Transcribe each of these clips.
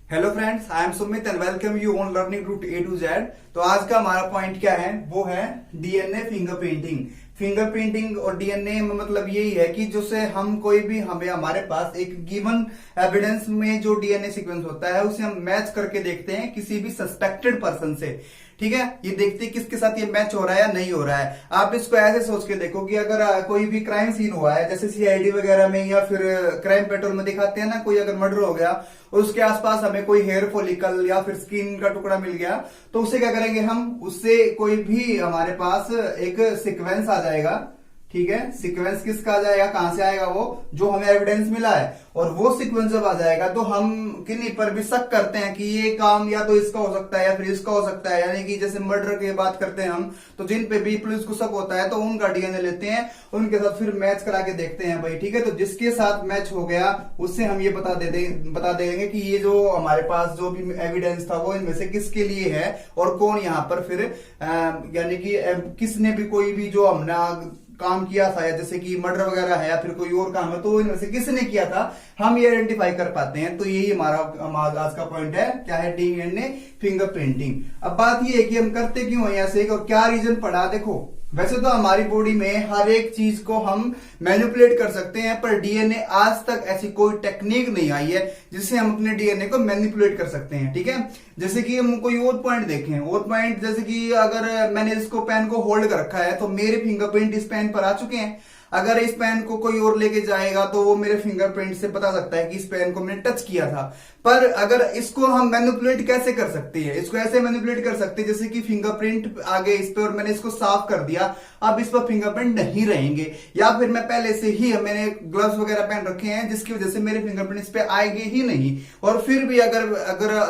Hello friends, I am Sumit and welcome you on learning route A to Z. तो आज का हमारा point क्या है? वो है डीएनए फिंगरप्रिंटिंग। फिंगरप्रिंटिंग और डीएनए में मतलब यही है कि जैसे हम कोई भी हमें हमारे पास एक गिवन एविडेंस में जो डीएनए सीक्वेंस होता है उसे हम मैच करके देखते हैं किसी भी सस्पेक्टेड पर्सन से। ठीक है, ये देखते हैं किसके साथ ये मैच हो रहा है या नहीं हो रहा है। आप इसको ऐसे सोच के देखो कि अगर कोई भी क्राइम सीन हुआ है, जैसे सीआईडी वगैरह में या फिर क्राइम पेट्रोल में दिखाते हैं ना, कोई अगर मर्डर हो गया और उसके आसपास हमें कोई हेयर फॉलिकल या फिर स्किन का टुकड़ा मिल गया, तो उससे क्या करेंगे हम? उससे कोई भी हमारे पास एक सीक्वेंस आ जाएगा। ठीक है, सीक्वेंस किसका आ जाएगा, कहां से आएगा? वो जो हमें एविडेंस मिला है। और वो सीक्वेंस जब आ जाएगा तो हम किन्हीं पर भी शक करते हैं कि ये काम या तो इसका हो सकता है या फिर इसका हो सकता है। यानी कि जैसे मर्डर की बात करते हैं हम, तो जिन पे भी पुलिस को शक होता है तो उनका डीएनए लेते हैं, उनके साथ फिर मैच करा के देखते हैं भाई। ठीक है, तो जिसके साथ मैच हो गया उससे हम ये बता देंगे कि ये जो हमारे पास जो भी एविडेंस था वो इनमें से किसके लिए है और कौन यहाँ पर फिर यानी कि किसने भी कोई भी जो हमने काम किया था, या जैसे कि मर्डर वगैरह है या फिर कोई और काम है, तो इनमें से किसने किया था हम ये आइडेंटिफाई कर पाते हैं। तो यही हमारा आज का पॉइंट है, क्या है? DNA fingerprinting. अब बात ये है कि हम करते क्यों है ऐसे और क्या रीजन पड़ा। देखो, वैसे तो हमारी बॉडी में हर एक चीज को हम मैनिपुलेट कर सकते हैं, पर डीएनए आज तक ऐसी कोई टेक्निक नहीं आई है जिससे हम अपने डीएनए को मैनिपुलेट कर सकते हैं। ठीक है, जैसे कि हम कोई और पॉइंट देखें, और पॉइंट जैसे कि अगर मैंने इसको पेन को होल्ड कर रखा है तो मेरे फिंगरप्रिंट इस पेन पर आ चुके हैं। अगर इस पेन को कोई और लेके जाएगा तो वो मेरे फिंगरप्रिंट से पता सकता है कि इस पेन को मैंने टच किया था। पर अगर इसको हम मैनिपुलेट कैसे कर सकते हैं? इसको ऐसे मैनिपुलेट कर सकते हैं जैसे कि फिंगरप्रिंट आ गए इस पे और मैंने इसको साफ कर दिया, अब इस पर फिंगरप्रिंट नहीं रहेंगे। या फिर मैं पहले से ही मैंने ग्लव्स वगैरह पहन रखे हैं जिसकी वजह से मेरे फिंगरप्रिंट इस पे आएंगे ही नहीं। और फिर भी अगर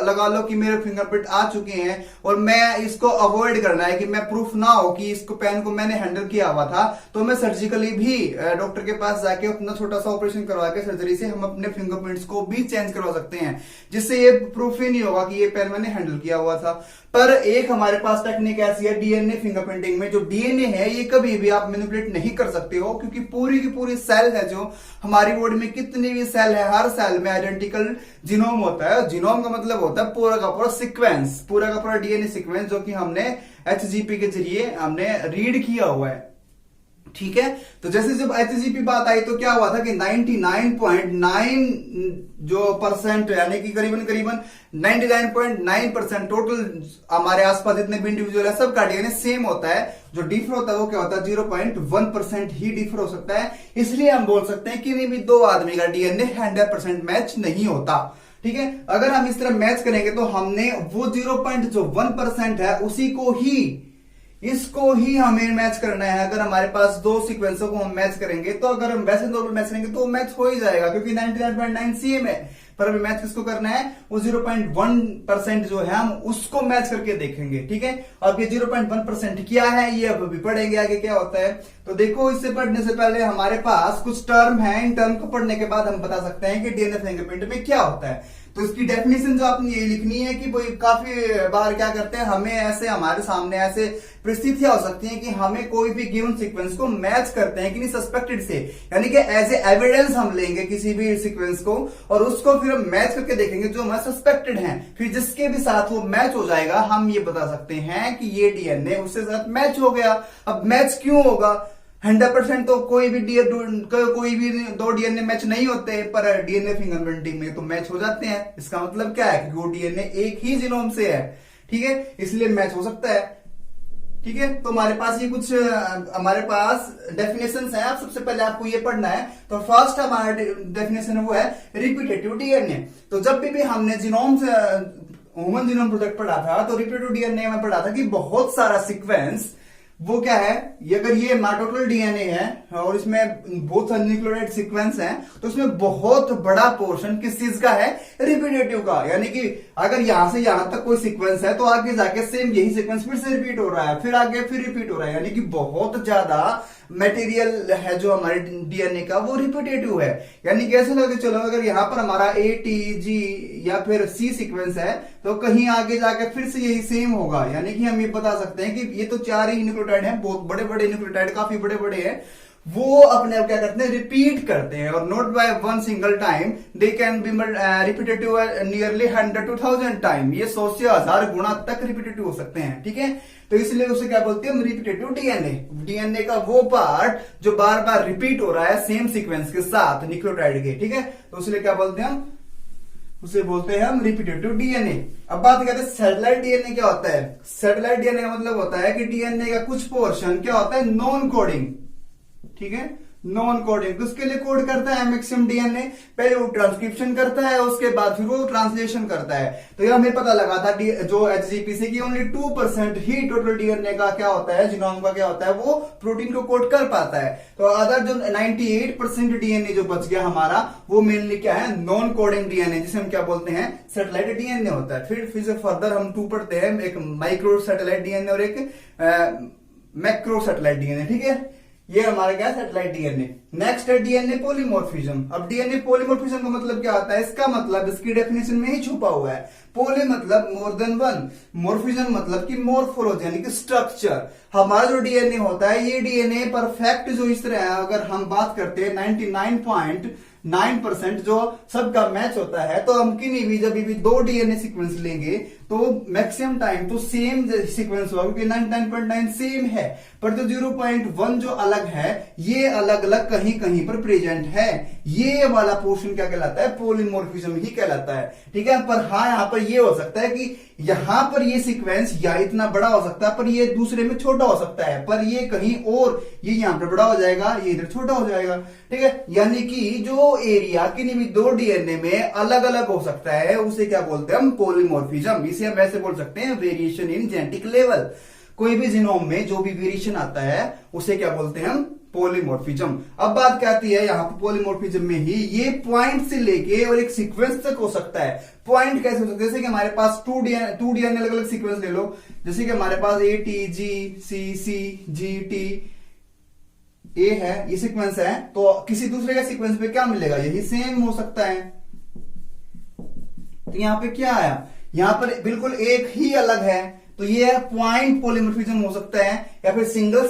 लगा लो कि मेरे फिंगरप्रिंट आ चुके हैं और मैं इसको अवॉइड करना है कि मैं प्रूफ ना हो कि इसको पेन को मैंने हैंडल किया हुआ था, तो मैं सर्जिकली भी डॉक्टर के पास जाके अपना छोटा सा ऑपरेशन करवा के सर्जरी से हम अपने फिंगरप्रिंट्स को भी चेंज करवा सकते हैं, जिससे ये प्रूफ ही नहीं होगा कि ये पेन मैंने हैंडल किया हुआ था। पर एक हमारे पास टेक्निक ऐसी है डीएनए फिंगरप्रिंटिंग में, जो डीएनए है ये कभी भी आप मैनिपुलेट नहीं कर सकते हो, क्योंकि पूरी की पूरी सेल है जो हमारी बॉडी में, कितनी भी सेल है, हर सेल में आइडेंटिकल जीनोम होता है। जीनोम का मतलब होता है पूरा का पूरा सीक्वेंस, पूरा का पूरा डीएनए सीक्वेंस, जो कि हमने एचजीपी के जरिए हमने रीड किया हुआ है। ठीक है, तो जैसे जब एचजीपी बात आई तो क्या हुआ था कि 99.9 जो परसेंट, यानी कि करीबन 99.9% टोटल हमारे आसपास जितने भी इंडिविजुअल है सबका डीएनए सेम होता है। जो डिफर होता है वो क्या होता है? 0.1% ही डिफर हो सकता है। इसलिए हम बोल सकते हैं कि भी दो आदमी का डीएनए 100% मैच नहीं होता। ठीक है, अगर हम इस तरह मैच करेंगे तो हमने वो 0.1% है उसी को ही, इसको ही हमें मैच करना है। अगर हमारे पास दो सीक्वेंसों को हम मैच करेंगे तो अगर हम वैसे नॉर्मल मैच करेंगे तो मैच हो ही जाएगा, क्योंकि 99.9 सेम है। पर अभी मैच किसको करना है? वो 0.1% जो है हम उसको मैच करके देखेंगे। ठीक है, अब ये 0.1% क्या है ये अब अभी पढ़ेंगे आगे क्या होता है। तो देखो, इससे पढ़ने से पहले हमारे पास कुछ टर्म है, इन टर्म को पढ़ने के बाद हम बता सकते हैं कि डीएनए फिंगरप्रिंट में क्या होता है। तो इसकी डेफिनेशन जो आपने ये लिखनी है कि भाई काफी बार क्या करते हैं, हमें ऐसे हमारे सामने ऐसे परिस्थितियां हो सकती हैं कि हमें कोई भी गिवन सीक्वेंस को मैच करते हैं कि नहीं सस्पेक्टेड से, यानी कि एज ए एविडेंस हम लेंगे किसी भी सीक्वेंस को और उसको फिर हम मैच करके देखेंगे जो हमारे सस्पेक्टेड हैं। फिर जिसके भी साथ वो मैच हो जाएगा हम ये बता सकते हैं कि ये डीएनए उसके साथ मैच हो गया। अब मैच क्यों होगा? 100% तो कोई भी दो डीएनए मैच नहीं होते, पर डीएनए फिंगरप्रिंटिंग में तो मैच हो जाते हैं। इसका मतलब क्या है? कि वो डीएनए एक ही जीनोम से है। ठीक है, इसलिए मैच हो सकता है। ठीक है, तो हमारे पास ये कुछ हमारे पास डेफिनेशंस हैं। आप सबसे पहले आपको ये पढ़ना है। तो फर्स्ट हमारा डेफिनेशन वो है रिपीटेटिव डीएनए। तो जब भी हमने जीनोम से ह्यूमन जीनोम प्रोजेक्ट पढ़ा था तो रिपीटेटिव डीएनए में पढ़ा था कि बहुत सारा सीक्वेंस वो क्या है, ये अगर ये टोटल डीएनए है और इसमें बहुत सारे न्यूक्लियोटाइड सीक्वेंस हैं, तो इसमें बहुत बड़ा पोर्शन किस चीज का है? रिपीटेटिव का। यानी कि अगर यहां से यहां तक कोई सीक्वेंस है तो आगे जाके सेम यही सीक्वेंस फिर से रिपीट हो रहा है, फिर आगे फिर रिपीट हो रहा है। यानी कि बहुत ज्यादा मटेरियल है जो हमारे डीएनए का वो रिपीटेटिव है। यानी कैसे लगे, चलो अगर यहां पर हमारा ए टी जी या फिर सी सीक्वेंस है तो कहीं आगे जाके फिर से यही सेम होगा। यानी कि हम ये बता सकते हैं कि ये तो चार ही न्यूक्लियोटाइड हैं, बहुत बड़े बड़े न्यूक्लियोटाइड, काफी बड़े बड़े हैं। वो अपने आप क्या करते हैं, रिपीट करते हैं। और not by one single time, they can be repetitive nearly 100 to 1000 time. ये 100 से 1000 गुना तक रिपीटेटिव हो सकते हैं, ठीक है। तो इसलिए उसे क्या बोलते हैं, रिपीटेटिव डीएनए। डीएनए का वो पार्ट जो बार बार रिपीट हो रहा है सेम सीक्वेंस के साथ न्यूक्लियोटाइड के, ठीक है। तो इसलिए क्या बोलते हैं हम, उसे बोलते हैं हम रिपीटेटिव डीएनए। अब बात करते हैं सैटेलाइट डीएनए क्या होता है। सैटेलाइट डीएनए का मतलब होता है कि डीएनए का कुछ पोर्शन क्या होता है, नॉन कोडिंग, ठीक है, नॉन कोडिंग। उसके लिए कोड करता है मैक्सिमम डीएनए, पहले वो ट्रांसक्रिप्शन करता है, उसके बाद फिर वो ट्रांसलेशन करता है। तो यह हमें पता लगा था जो एचजीपीसी की ओनली 2% ही टोटल डीएनए का क्या होता है, जीनोम का क्या होता है, वो प्रोटीन को कोड कर पाता है। तो अदर जो 98% डीएनए जो बच गया हमारा, वो मेनली क्या है, नॉन कोडिंग डीएनए, जिसे हम क्या बोलते हैं, सैटेलाइट डीएनए होता है। फिर से फर्दर हम 2 पढ़ते हैं, एक माइक्रो सैटेलाइट डीएनए और एक मैक्रो सैटेलाइट डीएनए, ठीक है। ये हमारा क्या है, सैटेलाइट डीएनए। नेक्स्ट है डीएनए पॉलीमॉर्फिज्म। अब डीएनए पॉलीमॉर्फिज्म का मतलब क्या होता है, इसका मतलब इसकी डेफिनेशन में ही छुपा हुआ है। पोली मतलब मोर देन वन, मॉर्फिज्म मतलब कि मॉर्फोलॉजी यानी कि स्ट्रक्चर। हमारा जो डीएनए होता है, ये डीएनए परफेक्ट जो इस तरह है, अगर हम बात करते हैं 99.9% जो सबका मैच होता है, तो हम किन्हीं भी जब भी 2 डीएनए सीक्वेंस लेंगे तो मैक्सिमम टाइम तो सेम सीक्वेंस होगा, क्योंकि 99.9 सेम है। पर जो 0.1 जो अलग है, ये अलग अलग कहीं कहीं पर प्रेजेंट है। ये वाला पोर्शन क्या कहलाता है, पॉलीमॉर्फिज्म ही कहलाता है, ठीक है। पर हाँ, यहां पर ये हो सकता है कि यहां पर ये सीक्वेंस या इतना बड़ा हो सकता है, पर ये दूसरे में छोटा हो सकता है, पर ये कहीं और ये यहां पर बड़ा हो जाएगा, ये इधर छोटा हो जाएगा, ठीक है। यानी कि जो एरिया किन्हीं भी 2 डीएनए में अलग अलग हो सकता है, उसे क्या बोलते हैं हम, पॉलीमॉर्फिज्म। इसे हम ऐसे बोल सकते हैं वेरिएशन इन जेनेटिक लेवल। कोई भी जीनोम में जो भी वेरिएशन आता है, उसे क्या बोलते हैं हम, पॉलीमॉर्फिज्म। अब बात क्या आती है यहाँ पर पॉलीमॉर्फिज्म में ही, ये पॉइंट से लेके और एक सीक्वेंस तक हो सकता है। पॉइंट कैसे हो सकता है, जैसे कि हमारे पास 2 डीएनए अलग अलग सीक्वेंस ले लो, जैसे कि हमारे पास ATGCCGT ए है, ये सीक्वेंस है, तो किसी दूसरे का सीक्वेंस पे क्या मिलेगा, यही सेम हो सकता है। तो यहां पे क्या आया, यहां पर बिल्कुल एक ही अलग है, तो ये पॉइंट पॉलीमॉर्फिज्म हो सकता है, या फिर सिंगल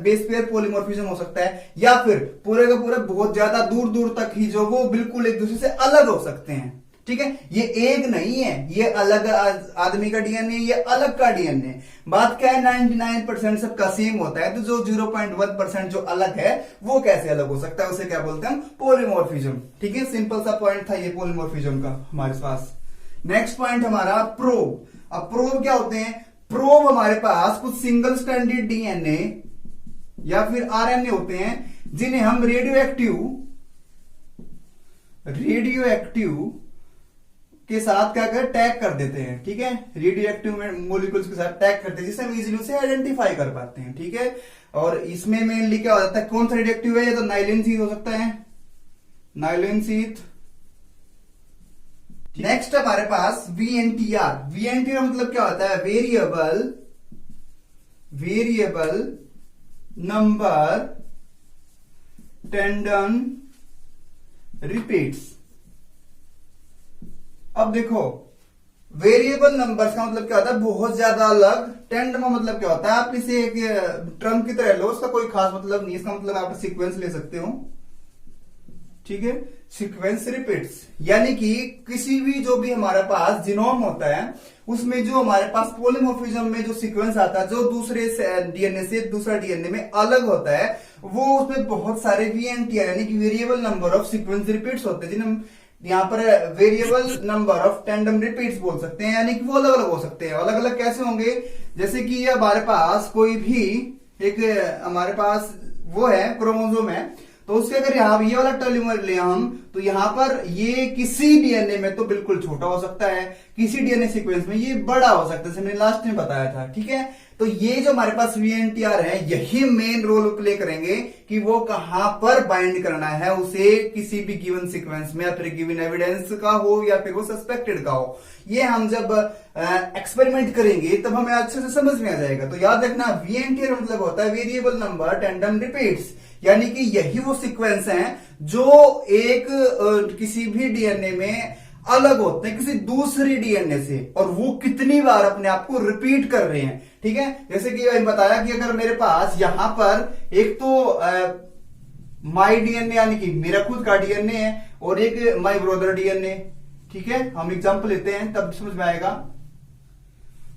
बेस पेयर पॉलीमॉर्फिज्म हो सकता है, या फिर पूरे का पूरा बहुत ज्यादा दूर दूर तक ही जो वो बिल्कुल एक दूसरे से अलग हो सकते हैं, ठीक है। ये एक नहीं है, ये अलग आदमी का डीएनए, ये अलग का डीएनए। बात क्या है, 99% सबका सेम होता है, तो जो 0.1% जो अलग है, वो कैसे अलग हो सकता है, उसे क्या बोलते हैं हम, पॉलीमॉर्फिज्म, ठीक है। सिंपल सा पॉइंट था ये पॉलीमॉर्फिज्म का हमारे पास। नेक्स्ट पॉइंट हमारा प्रोब। अब प्रोब क्या होते हैं, प्रोब हमारे पास कुछ सिंगल स्ट्रैंडेड डीएनए या फिर आरएनए होते हैं, जिन्हें हम रेडियो के साथ क्या कर टैग कर देते हैं, ठीक है। रेडियो एक्टिव मॉलिक्यूल्स के साथ टैग करते हैं, जिससे हम इजीली उसे आइडेंटिफाई कर पाते हैं, ठीक है। और इसमें मेनली क्या हो जाता है, कौन सा रेडियो एक्टिव है, ये तो नाइलिन शीथ हो सकता है, नाइलिन शीथ। नेक्स्ट हमारे पास VNTR। VNTR मतलब क्या होता है, वेरिएबल नंबर टेंडन रिपीट्स। अब देखो, वेरिएबल नंबर्स का मतलब क्या होता है, बहुत ज्यादा अलग। टेंडन मतलब क्या होता है, आप इसे एक ट्रम की तरह लो, उसका कोई खास मतलब नहीं, इसका मतलब आप सीक्वेंस ले सकते हो, ठीक है। सीक्वेंस रिपीट्स यानी कि किसी भी जो भी हमारे पास जीनोम होता है, उसमें जो हमारे पास पॉलीमॉर्फिज्म में जो सीक्वेंस आता है, जो दूसरे डीएनए से दूसरा डीएनए में अलग होता है, वो उसमें बहुत सारे VNTR यानी कि variable number of sequence repeats होते हैं, जिन्हें हम यहाँ पर variable number of tandem repeats बोल सकते हैं। यानी कि वो अलग अलग हो सकते हैं। अलग अलग कैसे होंगे, जैसे कि हमारे पास कोई भी एक हमारे पास वो है क्रोमोसोम है, तो उसके अगर यहाँ ये वाला टेलोमर ले हम, तो यहाँ पर ये किसी डीएनए में तो बिल्कुल छोटा हो सकता है, किसी डीएनए सीक्वेंस में ये बड़ा हो सकता है, जैसे मैंने लास्ट में बताया था, ठीक है। तो ये जो हमारे पास VNTR है, यही मेन रोल प्ले करेंगे कि वो कहां पर बाइंड करना है उसे, किसी भी गिवन सीक्वेंस में, या फिर गिवन एविडेंस का हो या फिर वो सस्पेक्टेड का हो। ये हम जब एक्सपेरिमेंट करेंगे तब हमें अच्छे से समझ में आ जाएगा। तो याद रखना, VNTR मतलब होता है वेरिएबल नंबर टेंडम रिपीट्स, यानी कि यही वो सीक्वेंस हैं जो एक किसी भी डीएनए में अलग होते हैं किसी दूसरी डीएनए से, और वो कितनी बार अपने आप को रिपीट कर रहे हैं, ठीक है। जैसे कि मैंने बताया कि अगर मेरे पास यहां पर एक तो माई डीएनए यानी कि मेरा खुद का डीएनए है, और एक माई ब्रदर डीएनए। ठीक है, हम एग्जांपल लेते हैं तब समझ में आएगा।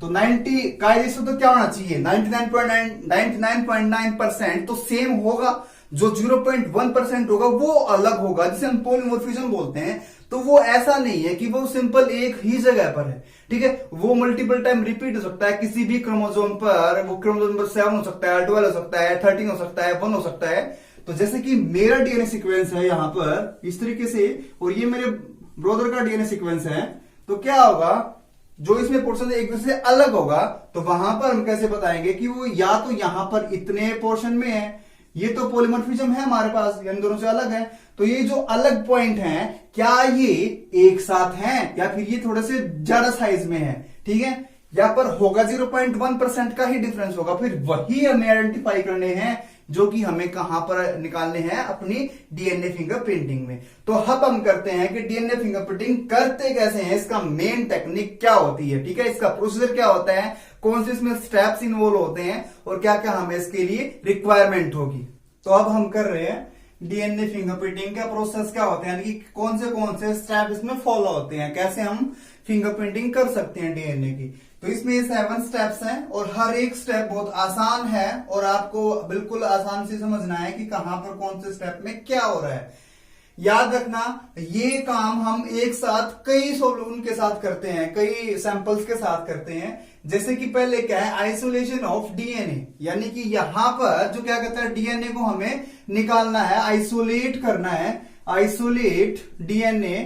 तो 90 का रेशियो तो क्या होना चाहिए, 99.9% तो सेम होगा, जो 0.1% होगा वो अलग होगा, जिसे हम पॉलीमॉर्फिज्म बोलते हैं। तो वो ऐसा नहीं है कि वो सिंपल एक ही जगह पर है। ठीक है, वो मल्टीपल टाइम रिपीट हो सकता है किसी भी क्रोमोसोम पर। वो क्रोमोसोम नंबर 7 हो सकता है, 12 हो सकता है, 13 हो सकता है, 1 हो सकता है। तो जैसे कि मेरा डीएनए सीक्वेंस है यहां पर इस तरीके से, और ये मेरे ब्रदर का डीएनए सीक्वेंस है, तो क्या होगा, जो इसमें पोर्शन एक दूसरे से अलग होगा, तो वहां पर हम कैसे बताएंगे कि वो या तो यहां पर इतने पोर्शन में है, ये तो पॉलीमॉर्फिज्म है हमारे पास, यानी दोनों से अलग है। तो ये जो अलग पॉइंट हैं, क्या ये एक साथ हैं या फिर ये थोड़े से ज्यादा साइज में है। ठीक है, यहां पर होगा 0.1% का ही डिफरेंस होगा। फिर वही हमें आइडेंटिफाई करने हैं, जो कि हमें कहां पर निकालने हैं, अपनी डीएनए फिंगरप्रिंटिंग में। तो अब हम करते हैं कि डीएनए फिंगरप्रिंटिंग करते कैसे हैं, इसका मेन टेक्निक क्या होती है। ठीक है, इसका प्रोसीजर क्या होता है, कौन से इसमें स्टेप्स इन्वॉल्व होते हैं, और क्या क्या हमें इसके लिए रिक्वायरमेंट होगी। तो अब हम कर रहे हैं डीएनए फिंगरप्रिंटिंग का प्रोसेस क्या होता है, यानी कि कौन से स्टेप इसमें फॉलो होते हैं, कैसे हम फिंगरप्रिंटिंग कर सकते हैं डीएनए की। तो इसमें 7 स्टेप्स हैं, और हर एक स्टेप बहुत आसान है, और आपको बिल्कुल आसान से समझना है कि कहां पर कौन से स्टेप में क्या हो रहा है। याद रखना, ये काम हम एक साथ कई सोल्यूशन के साथ करते हैं, कई सैंपल्स के साथ करते हैं। जैसे कि पहले क्या है, आइसोलेशन ऑफ डीएनए, यानी कि यहां पर जो क्या कहता है, डीएनए को हमें निकालना है, आइसोलेट करना है, आइसोलेट डीएनए।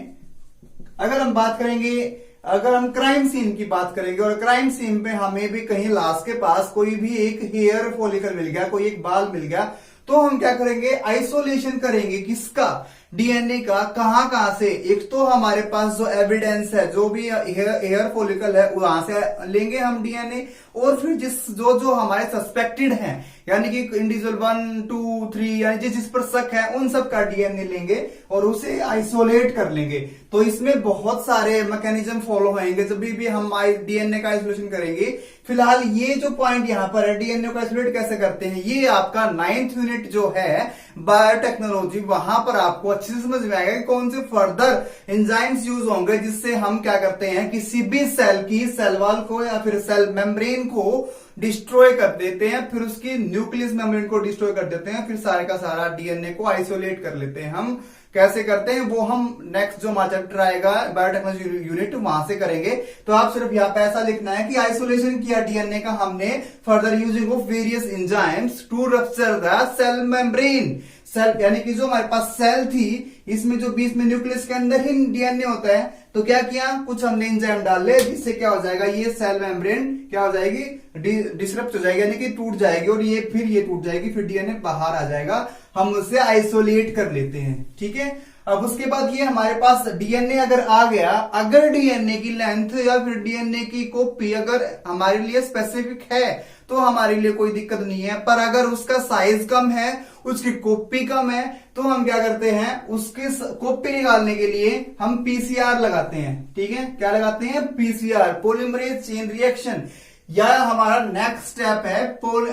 अगर हम बात करेंगे, अगर हम क्राइम सीन की बात करेंगे, और क्राइम सीन पे हमें भी कहीं लाश के पास कोई भी एक हेयर फॉलिकल मिल गया, कोई एक बाल मिल गया, तो हम क्या करेंगे, आइसोलेशन करेंगे किसका, डीएनए का। कहां से, एक तो हमारे पास जो एविडेंस है, जो भी हेयर फॉलिकल है वहां से लेंगे हम डीएनए, और फिर जो हमारे सस्पेक्टेड हैं, यानी कि इंडिविजुअल 1, 2, 3, यानी जिस पर शक है उन सब का डीएनए लेंगे और उसे आइसोलेट कर लेंगे। तो इसमें बहुत सारे मैकेनिज्म फॉलो होंगे जब भी हम डीएनए का आइसोलेशन करेंगे। फिलहाल ये जो पॉइंट यहां पर है, डीएनए को आइसोलेट कैसे करते हैं, ये आपका 9th यूनिट जो है बायोटेक्नोलॉजी, वहां पर आपको अच्छे से समझ में आएगा कि कौन से फर्दर एंजाइम्स यूज होंगे, जिससे हम क्या करते हैं, किसी भी सेल की सेल वॉल को या फिर सेल मेम्ब्रेन को डिस्ट्रॉय कर देते हैं, फिर उसकी न्यूक्लियस मेम्ब्रेन को डिस्ट्रॉय कर देते हैं, फिर सारे का सारा डीएनए को आइसोलेट कर लेते हैं। हम कैसे करते हैं वो हम नेक्स्ट जो हमारा चैप्टर आएगा बायोटेक्नोलॉजी यूनिट, वहां से करेंगे। तो आप सिर्फ यहाँ पे ऐसा लिखना है कि आइसोलेशन किया डीएनए का हमने, further using of various enzymes to rupture the cell membrane. Cell यानी कि जो हमारे पास सेल थी, इसमें जो बीच में न्यूक्लियस के अंदर ही डीएनए होता है, तो क्या किया, कुछ हमने एंजाइम डाल ले, जिससे क्या हो जाएगा, ये सेल मेम्ब्रेन क्या हो जाएगी, डिसरप्ट हो जाएगी, यानी कि टूट जाएगी, और ये फिर ये टूट जाएगी, फिर डीएनए बाहर आ जाएगा, हम उसे आइसोलेट कर लेते हैं। ठीक है, अब उसके बाद ये हमारे पास डीएनए अगर आ गया, अगर डीएनए की लेंथ या फिर डीएनए की कॉपी अगर हमारे लिए स्पेसिफिक है तो हमारे लिए कोई दिक्कत नहीं है, पर अगर उसका साइज कम है, उसकी कॉपी कम है, तो हम क्या करते हैं, उसकी कॉपी निकालने के लिए हम पीसीआर लगाते हैं। ठीक है, क्या लगाते हैं, पीसीआर, पॉलीमरेज चेन रिएक्शन। या हमारा नेक्स्ट स्टेप है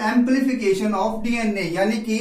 एम्प्लीफिकेशन ऑफ डीएनए, यानी कि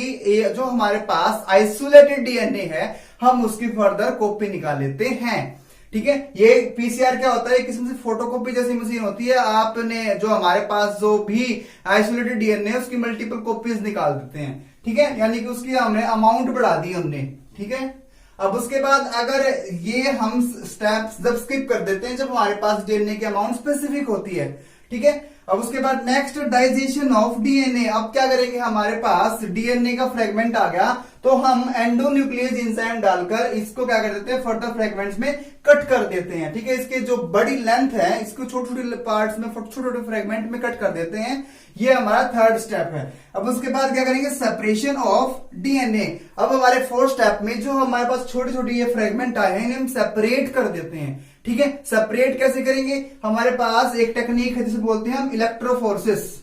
जो हमारे पास आइसोलेटेड डीएनए है, हम उसकी फर्दर कॉपी निकाल लेते हैं। ठीक है, ये पीसीआर क्या होता है, एक किस्म से फोटोकॉपी जैसी मशीन होती है। आपने जो हमारे पास जो भी आइसोलेटेड डीएनए उसकी मल्टीपल कॉपीज निकाल देते हैं। ठीक है, यानी कि उसकी हमने अमाउंट बढ़ा दी हमने। ठीक है, अब उसके बाद अगर ये हम स्टेप्स जब स्किप कर देते हैं, जब हमारे पास डीएनए की अमाउंट स्पेसिफिक होती है। ठीक है, अब उसके बाद नेक्स्ट डाइजेशन ऑफ डीएनए। अब क्या करेंगे, हमारे पास डीएनए का फ्रेगमेंट आ गया, तो हम एंडोन्यूक्लियस एंजाइम डालकर इसको क्या कर देते हैं, फर्दर फ्रेगमेंट्स में कट कर देते हैं। ठीक है, इसके जो बड़ी लेंथ है, इसको छोटे छोटे पार्ट्स में, छोटे छोटे फ्रेगमेंट में कट कर देते हैं। ये हमारा 3rd स्टेप है। अब उसके बाद क्या करेंगे, सेपरेशन ऑफ डीएनए। अब हमारे 4th स्टेप में जो हमारे पास छोटे छोटे ये फ्रेगमेंट आए हैं, इन्हें हम सेपरेट कर देते हैं। ठीक है, सेपरेट कैसे करेंगे, हमारे पास एक टेक्निक है जिसे बोलते हैं हम इलेक्ट्रोफोरेसिस।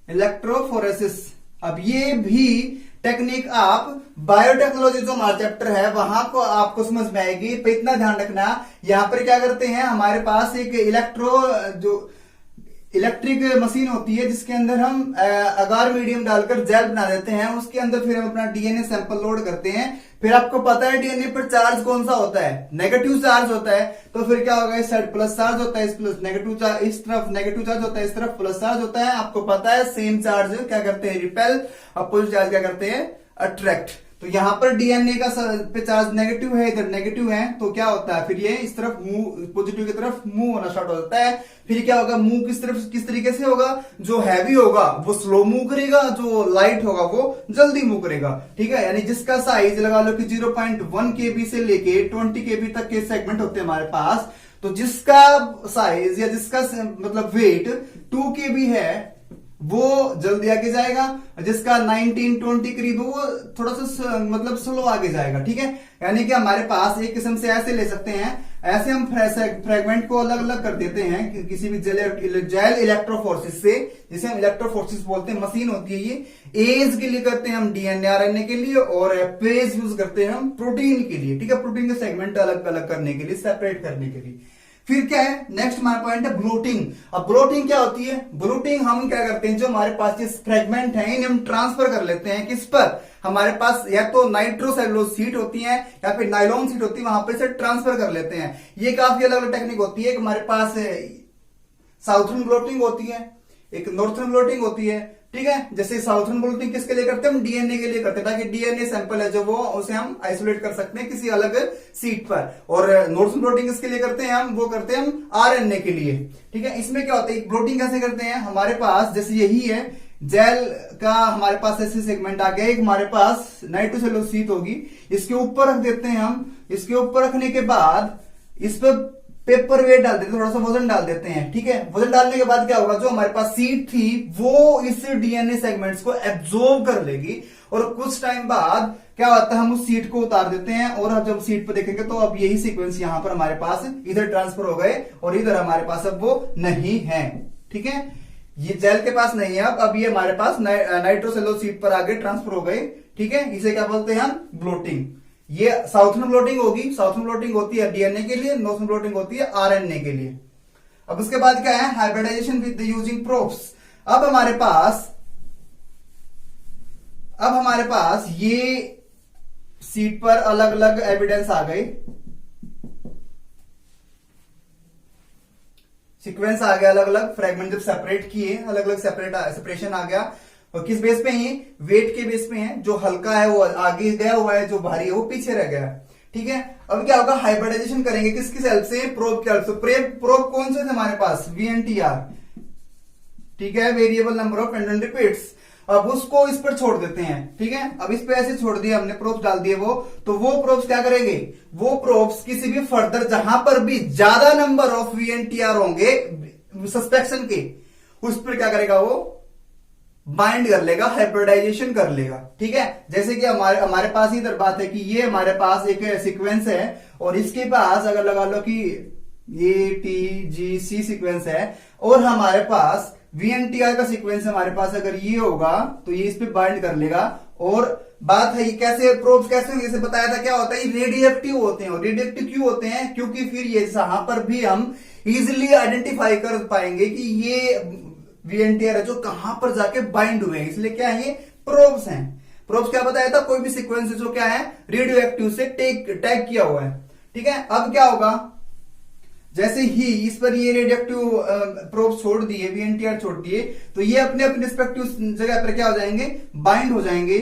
इलेक्ट्रोफोरेसिस, अब ये भी टेक्निक आप बायोटेक्नोलॉजी जो हमारा चैप्टर है वहां को आपको समझ में आएगी। पे इतना ध्यान रखना, यहां पर क्या करते हैं, हमारे पास एक इलेक्ट्रिक मशीन होती है जिसके अंदर हम अगार मीडियम डालकर जेल बना देते हैं, उसके अंदर फिर हम अपना डीएनए सैंपल लोड करते हैं। फिर आपको पता है डीएनए पर चार्ज कौन सा होता है, नेगेटिव चार्ज होता है। तो फिर क्या होगा, इस साइड प्लस चार्ज होता है, इस प्लस नेगेटिव चार्ज, इस तरफ नेगेटिव चार्ज होता है, इस तरफ प्लस चार्ज होता है। आपको पता है सेम चार्ज क्या करते हैं, रिपेल, अपोजिट चार्ज क्या करते हैं, अट्रैक्ट। तो यहां पर डीएनए का पे चार्ज नेगेटिव है, इधर नेगेटिव है, तो क्या होता है फिर ये इस तरफ मूव, पॉजिटिव की तरफ मूव होना स्टार्ट हो जाता है। फिर क्या होगा, मूव किस तरफ, किस तरीके से होगा, जो हैवी होगा वो स्लो मूव करेगा, जो लाइट होगा वो जल्दी मूव करेगा। ठीक है, यानी जिसका साइज लगा लो कि 0.1 केबी से लेके 20 केबी तक के सेगमेंट होते हैं हमारे पास। तो जिसका साइज या जिसका मतलब वेट 2 केबी है वो जल्दी आगे जाएगा, जिसका 19-20 करीब वो थोड़ा सा मतलब स्लो आगे जाएगा। ठीक है, यानी कि हमारे पास एक किस्म से ऐसे ले सकते हैं, ऐसे हम फ्रेगमेंट को अलग अलग कर देते हैं किसी भी जेल इलेक्ट्रोफोर्सिस से, जिसे हम इलेक्ट्रोफोर्सिस बोलते हैं। मशीन होती है ये। एज के लिए करते हैं हम डीएनए आरएनए के लिए, और पेज यूज करते हैं हम प्रोटीन के लिए। ठीक है, प्रोटीन के सेगमेंट अलग अलग करने के लिए, सेपरेट करने के लिए। फिर क्या है, नेक्स्ट हमारा पॉइंट है ब्लोटिंग। अब ब्लोटिंग क्या होती है, ब्लोटिंग हम क्या करते हैं, जो हमारे पास ये फ्रेगमेंट है इन्हें हम ट्रांसफर कर लेते हैं किस पर, हमारे पास या तो नाइट्रोसेलुलोज सीट होती है या फिर नाइलॉन सीट होती है, वहां पर से ट्रांसफर कर लेते हैं। ये काफी अलग अलग टेक्निक होती है। हमारे पास साउथर्न ब्लोटिंग होती है, एक नॉर्थर्न ब्लोटिंग होती है। ठीक है, जैसे साउथर्न ब्लोटिंग किसके लिए करते हैं, हम डीएनए के लिए करते हैं, ताकि डीएनए सैंपल है जो वो उसे हम आइसोलेट कर सकते हैं किसी अलग सीट पर। और नॉर्थर्न ब्लोटिंग किसके लिए करते हैं, हम वो करते हैं हम आरएनए के लिए। ठीक है, इसमें क्या होता है, ब्लोटिंग कैसे करते हैं, हमारे पास जैसे यही है जेल का, हमारे पास ऐसे सेगमेंट आ गया, एक हमारे पास नाइट्रोसेलुलोज सीट होगी, इसके ऊपर रख देते हैं हम। इसके ऊपर रखने के बाद इस पर पेपर वेट डाल देते हैं, थोड़ा सा वजन डाल देते हैं। ठीक है, वजन डालने के बाद क्या होगा, जो हमारे पास सीट थी वो इस डीएनए सेगमेंट्स को एब्जॉर्ब कर लेगी, और कुछ टाइम बाद क्या होता है, हम उस सीट को उतार देते हैं। और अब जब सीट पर देखेंगे तो अब यही सीक्वेंस यहां पर हमारे पास इधर ट्रांसफर हो गए, और इधर हमारे पास अब वो नहीं है। ठीक है, ये जेल के पास नहीं है, अब ये हमारे पास नाइट्रोसेलुलोज सीट पर आगे ट्रांसफर हो गए। ठीक है, इसे क्या बोलते हैं हम, ब्लोटिंग। ये साउथर्न ब्लोटिंग होगी, साउथर्न ब्लोटिंग होती है डीएनए के लिए, नॉर्थर्न ब्लोटिंग होती है आरएनए के लिए। अब उसके बाद क्या है, हाइब्रिडाइजेशन विद यूजिंग प्रोब्स। अब हमारे पास ये सीट पर अलग अलग एविडेंस आ गए, सीक्वेंस आ गया, अलग अलग फ्रेगमेंट जब सेपरेट किए, अलग अलग सेपरेशन आ गया। और किस बेस पे है, वेट के बेस पे है, जो हल्का है वो आगे गया हुआ है, जो भारी है वो पीछे रह गया। ठीक है, अब क्या होगा, हाइब्रिडाइजेशन करेंगे किसकी हेल्प से, प्रोब की हेल्प से। प्रोब कौन से थे हमारे पास, VNTR। ठीक है, variable number of and repeats. अब उसको इस पर छोड़ देते हैं। ठीक है, अब इस पे ऐसे छोड़ दिया हमने, प्रोब्स डाल दिए वो, तो वो प्रोब्स क्या करेंगे, वो प्रोब्स किसी भी फर्दर जहां पर भी ज्यादा नंबर ऑफ VNTR होंगे सस्पेक्शन के, उस पर क्या करेगा, वो बाइंड कर लेगा, हाइब्रिडाइजेशन कर लेगा। ठीक है, जैसे कि हमारे पास इधर बात है कि ये हमारे पास एक सीक्वेंस है, और इसके पास अगर लगा लो कि ये TGC सीक्वेंस है, और हमारे पास VNTR का सीक्वेंस हमारे पास अगर ये होगा, तो ये इस पे बाइंड कर लेगा। और बात है ये कैसे प्रोब्स कैसे होंगे, जैसे बताया था क्या होता है, ये रेडियोएक्टिव होते हैं। और रेडियोएक्टिव क्यों होते हैं, क्योंकि फिर ये जहां पर भी हम इजिली आइडेंटिफाई कर पाएंगे कि ये VNTR है जो कहां पर जाके बाइंड हुए हैं, इसलिए क्या है, ये प्रोब्स हैं। प्रोब्स क्या बताया था, कोई भी सीक्वेंस जो क्या है, रेडियोएक्टिव से टैग किया हुआ है। ठीक है, अब क्या होगा, जैसे ही इस पर ये रेडियोएक्टिव प्रोब छोड़ दिए, VNTR छोड़ दिए, तो ये अपने अपने रिस्पेक्टिव जगह पर क्या हो जाएंगे, बाइंड हो जाएंगे।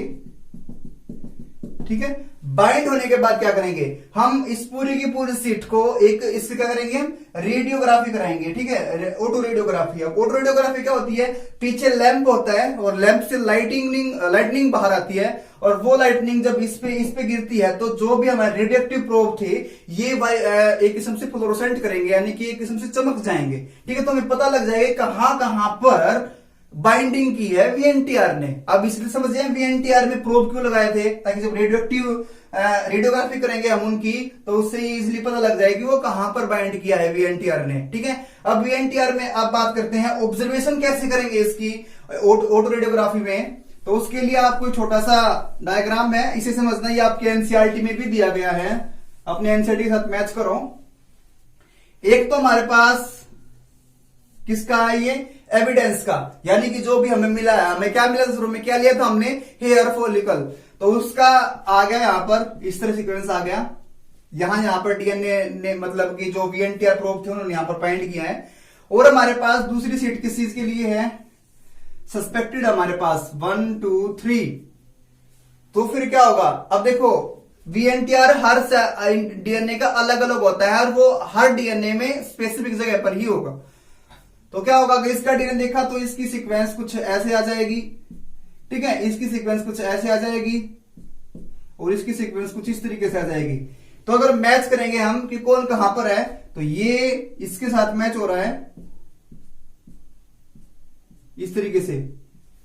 ठीक है, बाइंड होने के बाद क्या करेंगे, हम इस पूरी की पूरी सीट को एक इससे क्या करेंगे, हम रेडियोग्राफी कराएंगे। ठीक है, ऑटो रेडियोग्राफी। अब ऑटो रेडियोग्राफी क्या होती है, पीछे लैंप होता है, और लैंप से लाइटनिंग बाहर आती है, और वो लाइटनिंग जब इस पे गिरती है, तो जो भी हमारे रेडियोएक्टिव प्रोब थे ये एक किस्म से फ्लोरोसेंट करेंगे, यानी कि एक किस्म से चमक जाएंगे। ठीक है, तो हमें पता लग जाएगा कहां कहां पर बाइंडिंग की है VNTR ने। अब इसलिए समझिए VNTR में प्रोब क्यों लगाए थे, ताकि जब रेडियोग्राफी करेंगे हम उनकी, तो उससे इजीली पता लग जाएगी वो कहां पर बाइंड किया है VNTR ने। ठीक है, अब VNTR में आप बात करते हैं ऑब्जर्वेशन कैसे करेंगे इसकी ऑटो रेडियोग्राफी में। तो उसके लिए आपको छोटा सा डायग्राम है, इसे समझना, ये आपके एनसीईआरटी में भी दिया गया है, अपने एनसीईआरटी के साथ मैच करो। एक तो हमारे पास किसका है, ये एविडेंस का, यानी कि जो भी हमें मिला है, हमें क्या मिला शुरू में, क्या लिया था हमने, हेयर फॉलिकल, तो उसका आ गया यहाँ पर इस तरह सीक्वेंस आ गया। यहाँ पर डीएनए ने मतलब कि जो वीएनटीआर प्रोब थे उन्होंने यहाँ पर पॉइंट किया है। और हमारे पास दूसरी सीट किस चीज के लिए है, सस्पेक्टेड, हमारे पास 1 2 3। तो फिर क्या होगा, अब देखो वीएनटीआर हर डीएनए का अलग अलग होता है और वो हर डीएनए में स्पेसिफिक जगह पर ही होगा। तो क्या होगा, अगर इसका डीएनए देखा तो इसकी सीक्वेंस कुछ ऐसे आ जाएगी, ठीक है, इसकी सीक्वेंस कुछ ऐसे आ जाएगी और इसकी सीक्वेंस कुछ इस तरीके से आ जाएगी। तो अगर मैच करेंगे हम कि कौन कहां पर है, तो ये इसके साथ मैच हो रहा है, इस तरीके से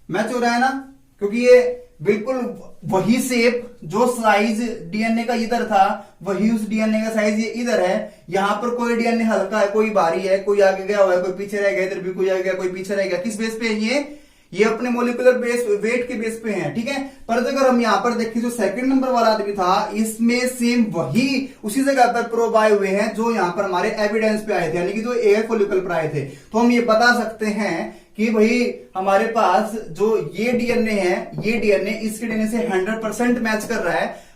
मैच हो रहा है ना, क्योंकि ये बिल्कुल वही शेप, जो साइज डीएनए का इधर था वही उस डीएनए का साइज ये इधर है। यहां पर कोई डीएनए हल्का है, कोई भारी है, कोई आगे गया हुआ है, कोई पीछे रह गया, इधर भी कोई आगे गया, कोई पीछे रह गया। किस बेस पे है ये अपने मोलिकुलर बेस वेट के बेस पे है, ठीक है। पर अगर हम यहां पर देखें, जो सेकंड नंबर वाला आदमी था, इसमें सेम वही उसी जगह पर प्रोब आए हुए हैं जो यहां पर हमारे एविडेंस पे आए थे, यानी कि जो एयर फॉलिकल पर आए थे। तो हम ये बता सकते हैं कि भाई हमारे पास जो ये डीएनए है, ये डीएनए इसके डीएनए से 100% मैच कर रहा है।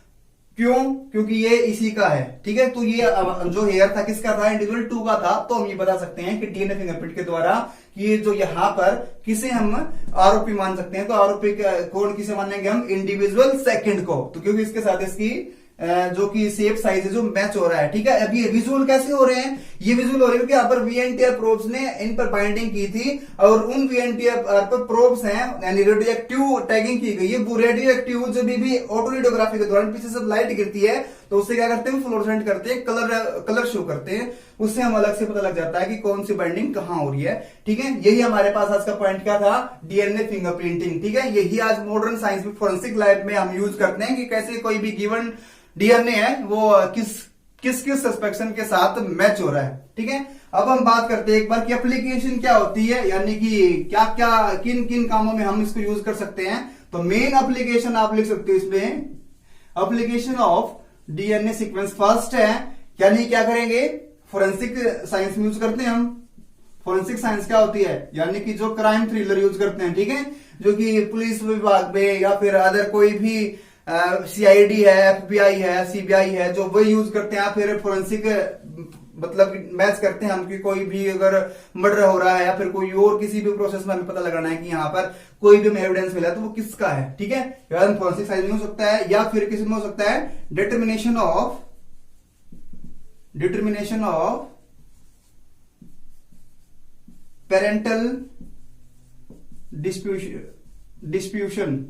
क्यों, क्योंकि ये इसी का है, ठीक है। तो ये जो हेयर था किसका था, इंडिविजुअल 2 का था। तो हम ये बता सकते हैं कि डीएनए फिंगरप्रिंट के द्वारा ये जो यहां पर किसे हम आरोपी मान सकते हैं, तो आरोपी कौन किसे मानेंगे हम, इंडिविजुअल सेकंड को। तो क्योंकि इसके साथ इसकी जो कि शेप साइज है जो मैच हो रहा है, ठीक है। अब ये विजुअल कैसे हो रहे हैं, ये विजुअल हो रहे हैं क्योंकि यहाँ पर वीएनटीआर प्रोब्स ने इन पर बाइंडिंग की थी और उन वीएनटीआर पर प्रोब्स हैं, यानी रेडियो एक्टिव टैगिंग की गई है। वो रेडियो एक्टिव जो भी ऑटोलिडोग्राफी के दौरान पीछे से लाइट गिरती है तो उससे क्या करते हैं, फ्लोरोसेंट करते हैं, कलर शो करते हैं। उससे हम अलग से पता लग जाता है कि कौन सी बाइंडिंग कहां हो रही है, ठीक है। यही हमारे पास आज का पॉइंट क्या था, डीएनए फिंगरप्रिंटिंग, ठीक है। यही आज मॉडर्न साइंस में फोरेंसिक लैब में हम यूज करते हैं कि कैसे कोई भी गिवन डीएनए है वो किस सस्पेक्शन के साथ मैच हो रहा है, ठीक है। अब हम बात करते हैं एक बार कि एप्लीकेशन क्या होती है, यानी कि क्या क्या किन किन कामों में हम इसको यूज कर सकते हैं। तो मेन एप्लीकेशन आप लिख सकते हो इसमें, application of DNA sequence first है, यानी क्या करेंगे, फोरेंसिक साइंस में यूज करते हैं हम। फोरेंसिक साइंस क्या होती है, यानी कि जो क्राइम थ्रिलर यूज करते हैं, ठीक है, जो कि पुलिस विभाग में या फिर अदर कोई भी सीआईडी है, एफबीआई है, सीबीआई है, जो वो यूज करते हैं। फिर फोरेंसिक मतलब मैच करते हैं हम कि कोई भी अगर मर्डर हो रहा है या फिर कोई और किसी भी प्रोसेस में हमें पता लगाना है कि यहाँ पर कोई भी एविडेंस मिला तो वो किसका है, ठीक है। या फोरेंसिक साइंस में हो सकता है या फिर किसी में हो सकता है डिटर्मिनेशन ऑफ पेरेंटल डिस्प्यूशन,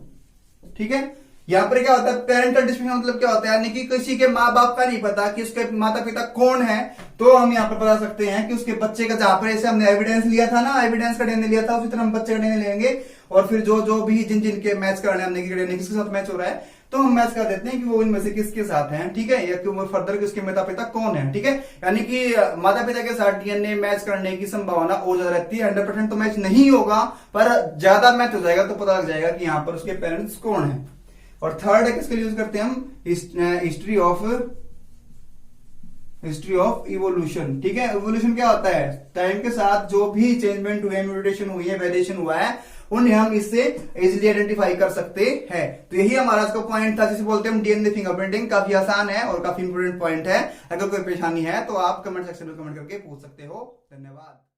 ठीक है। यहां पर क्या होता है, पेरेंटल डिस्प्यूशन मतलब क्या होता है, यानी कि किसी के माँ बाप का नहीं पता कि उसके माता पिता कौन है, तो हम यहाँ पर बता सकते हैं कि उसके बच्चे का, जहां पर ऐसे हमने एविडेंस लिया था ना, एविडेंस का डीएनए लिया था, उसी तरह हम बच्चे का डीएनए लेंगे और फिर जो भी जिनके मैच करने हमने डीएनए किसके साथ मैच हो रहा है तो हम मैच कर देते हैं कि वो इनमें से किसके साथ हैं, ठीक है, या कि फर्दर किसके माता पिता कौन है, ठीक है। यानी कि माता पिता के साथ डीएनए मैच करने की संभावना और ज्यादा रहती है। 100% तो मैच नहीं होगा पर ज्यादा मैच हो जाएगा तो पता लग जाएगा कि यहाँ पर उसके पेरेंट्स कौन है। और थर्ड है किसके लिए यूज करते हैं हम, हिस्ट्री ऑफ इवोल्यूशन, ठीक है। इवोल्यूशन क्या होता है, टाइम के साथ जो भी चेंजमेंट हुए, म्यूटेशन हुई है, वेरिएशन हुआ है, उन्हें हम इससे इजिली आइडेंटिफाई कर सकते हैं। तो यही हमारा आज का पॉइंट था जिसे बोलते हैं हम डीएनए फिंगरप्रिंटिंग। काफी आसान है और काफी इंपोर्टेंट पॉइंट है। अगर कोई परेशानी है तो आप कमेंट सेक्शन में कमेंट करके पूछ सकते हो। धन्यवाद।